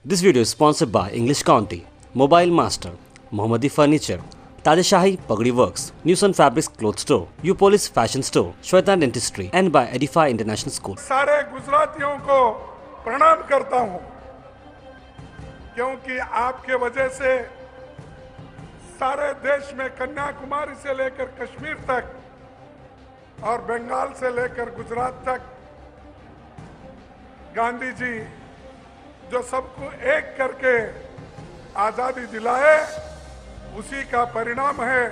This video is sponsored by English County, Mobile Master, Mohammadi Furniture, Tajashahi Pagdi Works, Newson Fabrics Cloth Store, U Police Fashion Store, Shwetan Dentistry and by Edify International School. सारे गुजरातियों को प्रणाम करता हूं क्योंकि आपके वजह से सारे देश में कन्याकुमारी से लेकर कश्मीर तक और बंगाल से लेकर गुजरात तक गांधी जी जो सबको एक करके आजादी दिलाए, उसी का परिणाम है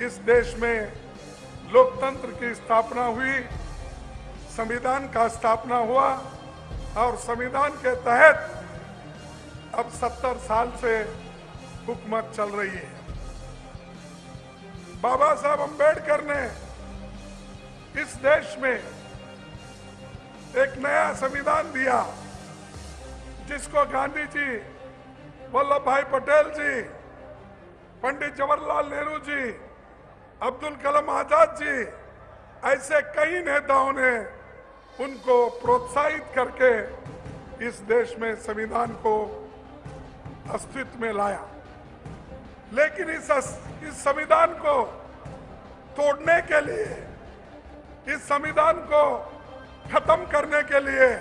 इस देश में लोकतंत्र की स्थापना हुई, संविधान का स्थापना हुआ और संविधान के तहत अब 70 साल से हुकूमत चल रही है। बाबा साहब अम्बेडकर ने इस देश में एक नया संविधान दिया जिसको गांधी जी, वल्लभ भाई पटेल जी, पंडित जवाहरलाल नेहरू जी, अब्दुल कलाम आजाद जी, ऐसे कई नेताओं ने उनको प्रोत्साहित करके इस देश में संविधान को अस्तित्व में लाया। लेकिन इस संविधान को तोड़ने के लिए, इस संविधान को खत्म करने के लिए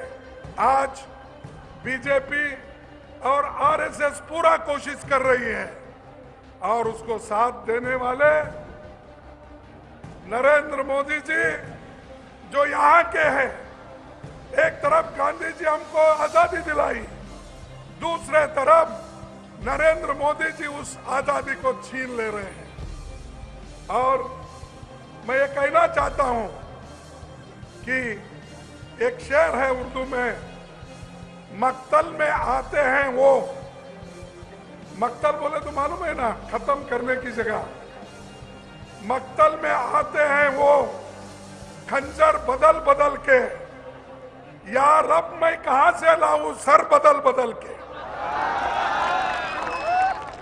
आज बीजेपी और आरएसएस पूरा कोशिश कर रही है और उसको साथ देने वाले नरेंद्र मोदी जी जो यहाँ के हैं। एक तरफ गांधी जी हमको आजादी दिलाई, दूसरे तरफ नरेंद्र मोदी जी उस आजादी को छीन ले रहे हैं। और मैं ये कहना चाहता हूं कि एक शेर है उर्दू में, मक्तल में आते हैं वो, मक्तल बोले तो मालूम है ना, खत्म करने की जगह, मक्तल में आते हैं वो खंजर बदल बदल के, या रब मैं कहां से लाऊं सर बदल बदल के।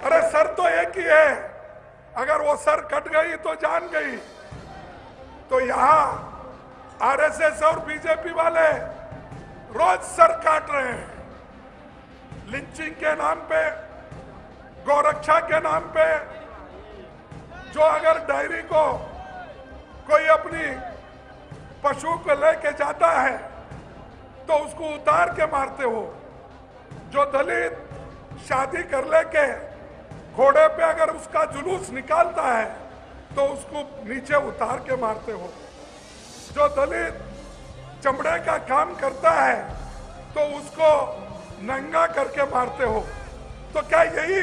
अरे सर तो एक ही है, अगर वो सर कट गई तो जान गई। तो यहां आरएसएस और बीजेपी वाले रोज सर काट रहे हैं, लिंचिंग के नाम पे, गौरक्षा के नाम पे। जो अगर डायरी को कोई अपनी पशु को लेके जाता है तो उसको उतार के मारते हो। जो दलित शादी कर लेके घोड़े पे अगर उसका जुलूस निकालता है तो उसको नीचे उतार के मारते हो। जो दलित चमड़े का काम करता है तो उसको नंगा करके मारते हो। तो क्या यही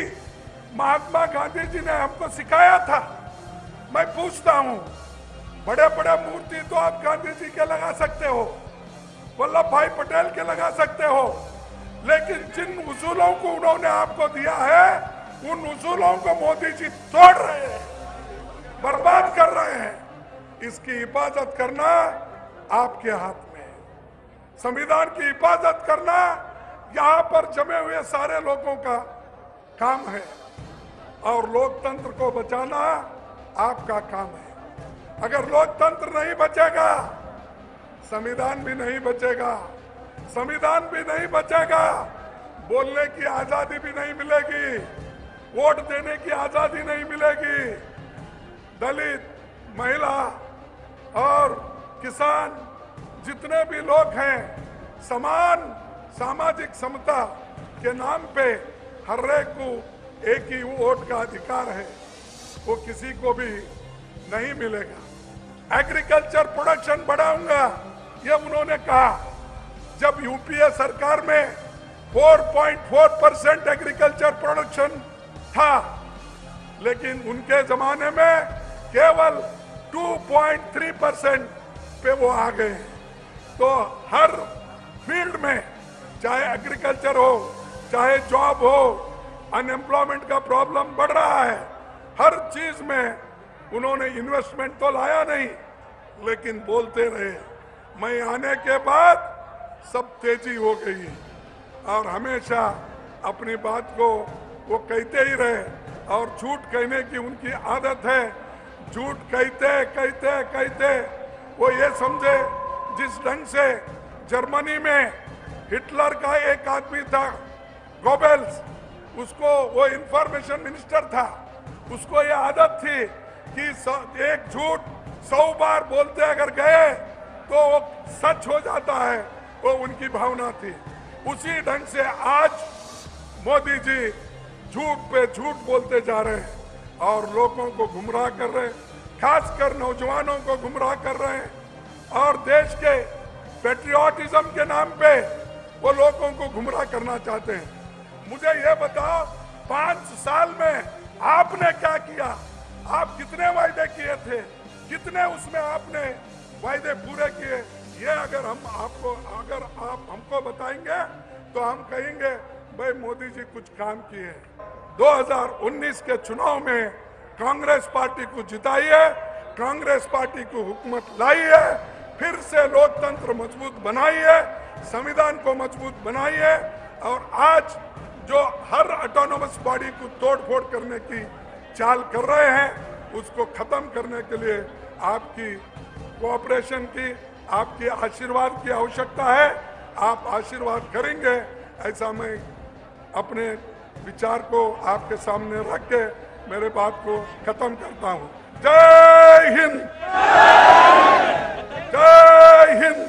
महात्मा गांधी जी ने हमको सिखाया था? मैं पूछता हूं, बड़े बड़े मूर्ति तो आप गांधी जी के लगा सकते हो, वल्लभ भाई पटेल के लगा सकते हो, लेकिन जिन उसूलों को उन्होंने आपको दिया है उन उसूलों को मोदी जी तोड़ रहे हैं, बर्बाद कर रहे हैं। इसकी हिफाजत करना आपके हाथ में है। संविधान की हिफाजत करना यहाँ पर जमे हुए सारे लोगों का काम है और लोकतंत्र को बचाना आपका काम है। अगर लोकतंत्र नहीं बचेगा, संविधान भी नहीं बचेगा, संविधान भी नहीं बचेगा, बोलने की आजादी भी नहीं मिलेगी, वोट देने की आजादी नहीं मिलेगी। दलित, महिला और किसान जितने भी लोग हैं, समान सामाजिक समता के नाम पे हर एक को एक ही वोट का अधिकार है, वो किसी को भी नहीं मिलेगा। एग्रीकल्चर प्रोडक्शन बढ़ाऊंगा, ये उन्होंने कहा। जब यूपीए सरकार में 4.4% एग्रीकल्चर प्रोडक्शन था, लेकिन उनके जमाने में केवल 2.3% पे वो आ गए। तो हर फील्ड में, चाहे एग्रीकल्चर हो, चाहे जॉब हो, अनएम्प्लॉयमेंट का प्रॉब्लम बढ़ रहा है। हर चीज में उन्होंने इन्वेस्टमेंट तो लाया नहीं, लेकिन बोलते रहे। मैं आने के बाद सब तेजी हो गई और हमेशा अपनी बात को वो कहते ही रहे और झूठ कहने की उनकी आदत है। झूठ कहते कहते कहते वो ये समझे जिस ढंग से जर्मनी में हिटलर का एक आदमी था गोबेल्स, उसको वो इंफॉर्मेशन मिनिस्टर था, उसको ये आदत थी कि एक झूठ 100 बार बोलते अगर गए तो वो सच हो जाता है, वो उनकी भावना थी। उसी ढंग से आज मोदी जी झूठ पे झूठ बोलते जा रहे हैं और लोगों को गुमराह कर रहे हैं, खासकर नौजवानों को गुमराह कर रहे हैं और देश के पेट्रियोटिज्म के नाम पे वो लोगों को गुमराह करना चाहते हैं। मुझे ये बताओ, 5 साल में आपने क्या किया? आप कितने वायदे किए थे, कितने उसमें आपने वायदे पूरे किए? ये अगर आप हमको बताएंगे तो हम कहेंगे भाई मोदी जी कुछ काम किए। 2019 के चुनाव में कांग्रेस पार्टी को जिताइए, कांग्रेस पार्टी को हुकूमत लाइए, फिर से लोकतंत्र मजबूत बनाइए, संविधान को मजबूत बनाइए और आज जो हर ऑटोनोमस बॉडी को तोड़फोड़ करने की चाल कर रहे हैं उसको खत्म करने के लिए आपकी कोऑपरेशन की, आपके आशीर्वाद की आवश्यकता है। आप आशीर्वाद करेंगे ऐसा मैं अपने विचार को आपके सामने रख के मेरे बात को खत्म करता हूं। जय हिंद, जय हिंद।